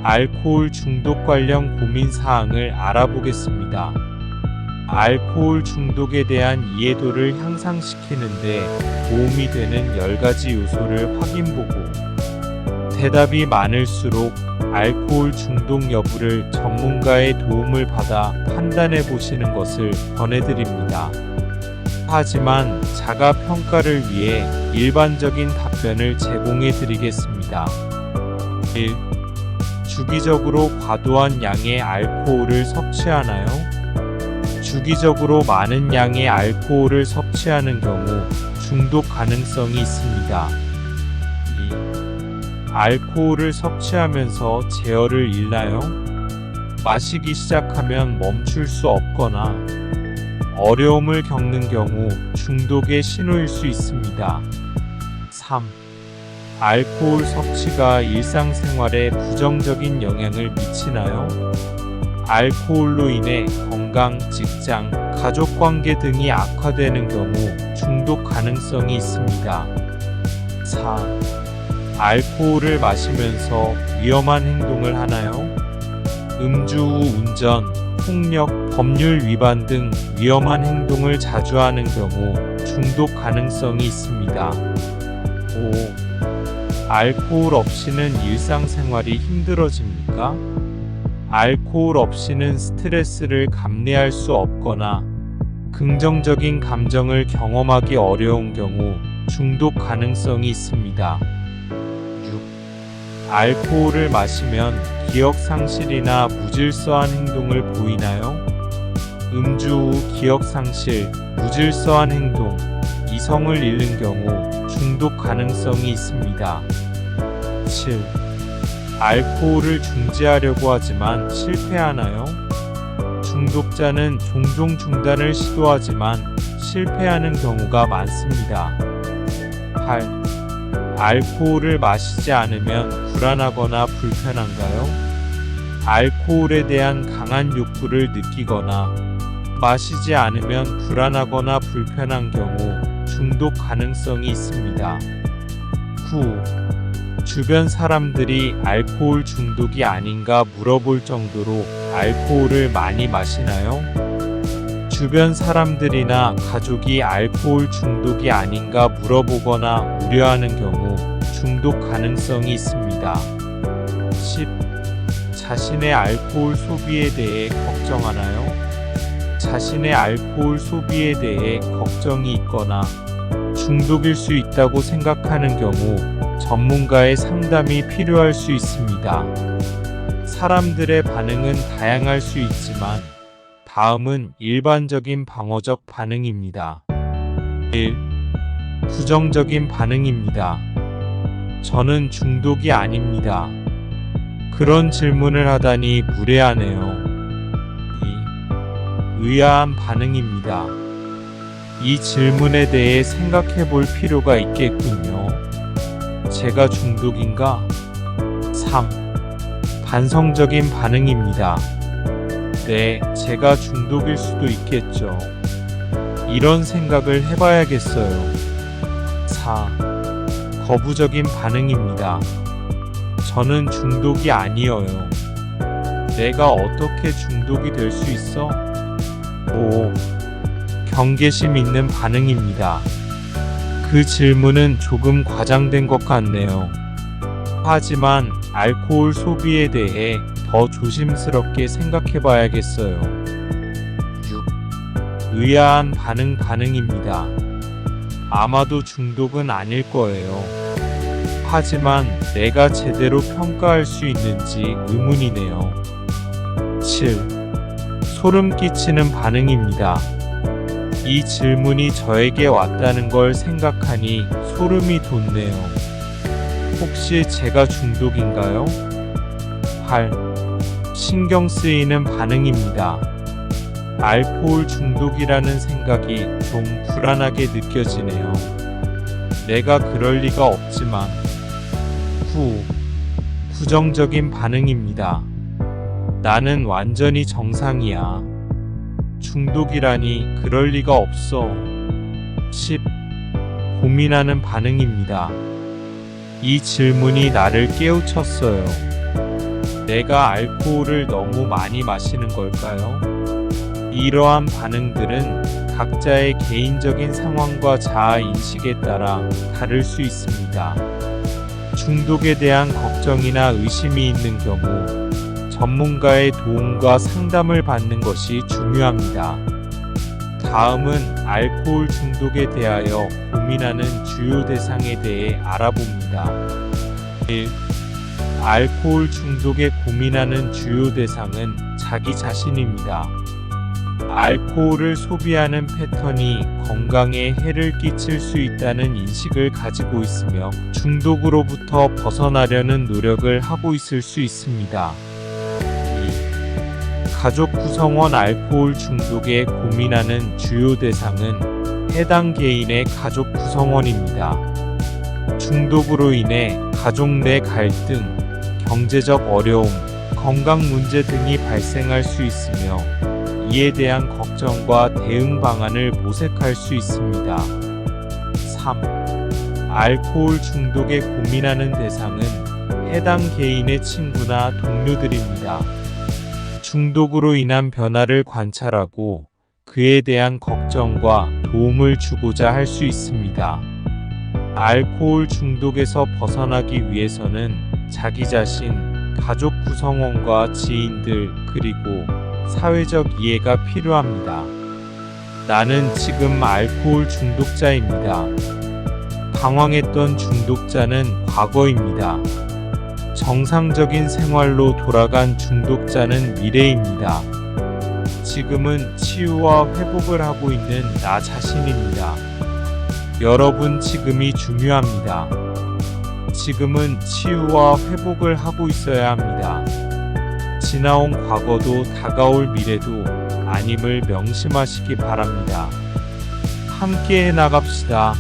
알코올 중독 관련 고민 사항을 알아보겠습니다. 알코올 중독에 대한 이해도를 향상시키는데 도움이 되는 10가지 요소를 확인보고. 대답이 많을수록 알코올 중독 여부를 전문가의 도움을 받아 판단해 보시는 것을 권해드립니다. 하지만 자가 평가를 위해 일반적인 답변을 제공해 드리겠습니다. 1. 주기적으로 과도한 양의 알코올을 섭취하나요? 주기적으로 많은 양의 알코올을 섭취하는 경우 중독 가능성이 있습니다. 2. 알코올을 섭취하면서 제어를 잃나요? 마시기 시작하면 멈출 수 없거나 어려움을 겪는 경우 중독의 신호일 수 있습니다. 3. 알코올 섭취가 일상생활에 부정적인 영향을 미치나요? 알코올로 인해 건강, 직장, 가족관계 등이 악화되는 경우 중독 가능성이 있습니다. 4. 알코올을 마시면서 위험한 행동을 하나요? 음주 후 운전, 폭력, 법률 위반 등 위험한 행동을 자주 하는 경우 중독 가능성이 있습니다. 5. 알코올 없이는 일상생활이 힘들어집니까? 알코올 없이는 스트레스를 감내할 수 없거나 긍정적인 감정을 경험하기 어려운 경우 중독 가능성이 있습니다. 6. 알코올을 마시면 기억 상실이나 무질서한 행동을 보이나요? 음주 후 기억 상실, 무질서한 행동, 이성을 잃는 경우 중독 가능성이 있습니다. 7. 알코올을 중지하려고 하지만 실패하나요? 중독자는 종종 중단을 시도하지만 실패하는 경우가 많습니다. 8. 알코올을 마시지 않으면 불안하거나 불편한가요? 알코올에 대한 강한 욕구를 느끼거나 마시지 않으면 불안하거나 불편한 경우 중독 가능성이 있습니다. 9. 주변 사람들이 알코올 중독이 아닌가 물어볼 정도로 알코올을 많이 마시나요? 주변 사람들이나 가족이 알코올 중독이 아닌가 물어보거나 우려하는 경우 중독 가능성이 있습니다. 10. 자신의 알코올 소비에 대해 걱정하나요? 자신의 알코올 소비에 대해 걱정이 있거나 중독일 수 있다고 생각하는 경우 전문가의 상담이 필요할 수 있습니다. 사람들의 반응은 다양할 수 있지만 다음은 일반적인 방어적 반응입니다. 1. 부정적인 반응입니다. 저는 중독이 아닙니다. 그런 질문을 하다니 무례하네요. 2. 의아한 반응입니다. 이 질문에 대해 생각해 볼 필요가 있겠군요. 제가 중독인가? 3. 반성적인 반응입니다. 네, 제가 중독일 수도 있겠죠. 이런 생각을 해봐야겠어요. 4. 거부적인 반응입니다. 저는 중독이 아니어요. 내가 어떻게 중독이 될 수 있어? 5. 경계심 있는 반응입니다. 그 질문은 조금 과장된 것 같네요. 하지만 알코올 소비에 대해 더 조심스럽게 생각해 봐야겠어요. 6. 의아한 반응입니다. 아마도 중독은 아닐 거예요. 하지만 내가 제대로 평가할 수 있는지 의문이네요. 7. 소름 끼치는 반응입니다. 이 질문이 저에게 왔다는 걸 생각하니 소름이 돋네요. 혹시 제가 중독인가요? 8. 신경 쓰이는 반응입니다. 알코올 중독이라는 생각이 좀 불안하게 느껴지네요. 내가 그럴 리가 없지만. 9. 부정적인 반응입니다. 나는 완전히 정상이야. 중독이라니 그럴 리가 없어. 10. 고민하는 반응입니다. 이 질문이 나를 깨우쳤어요. 내가 알코올을 너무 많이 마시는 걸까요? 이러한 반응들은 각자의 개인적인 상황과 자아 인식에 따라 다를 수 있습니다. 중독에 대한 걱정이나 의심이 있는 경우 전문가의 도움과 상담을 받는 것이 중요합니다. 다음은 알코올 중독에 대하여 고민하는 주요 대상에 대해 알아봅니다. 1. 알코올 중독에 고민하는 주요 대상은 자기 자신입니다. 알코올을 소비하는 패턴이 건강에 해를 끼칠 수 있다는 인식을 가지고 있으며 중독으로부터 벗어나려는 노력을 하고 있을 수 있습니다. 2. 가족 구성원 알코올 중독에 고민하는 주요 대상은 해당 개인의 가족 구성원입니다. 중독으로 인해 가족 내 갈등, 경제적 어려움, 건강 문제 등이 발생할 수 있으며 이에 대한 걱정과 대응 방안을 모색할 수 있습니다. 3. 알코올 중독에 고민하는 대상은 해당 개인의 친구나 동료들입니다. 중독으로 인한 변화를 관찰하고 그에 대한 걱정과 도움을 주고자 할 수 있습니다. 알코올 중독에서 벗어나기 위해서는 자기 자신, 가족 구성원과 지인들, 그리고 사회적 이해가 필요합니다. 나는 지금 알코올 중독자입니다. 당황했던 중독자는 과거입니다. 정상적인 생활로 돌아간 중독자는 미래입니다. 지금은 치유와 회복을 하고 있는 나 자신입니다. 여러분 지금이 중요합니다. 지금은 치유와 회복을 하고 있어야 합니다. 지나온 과거도 다가올 미래도 아님을 명심하시기 바랍니다. 함께 해 나갑시다.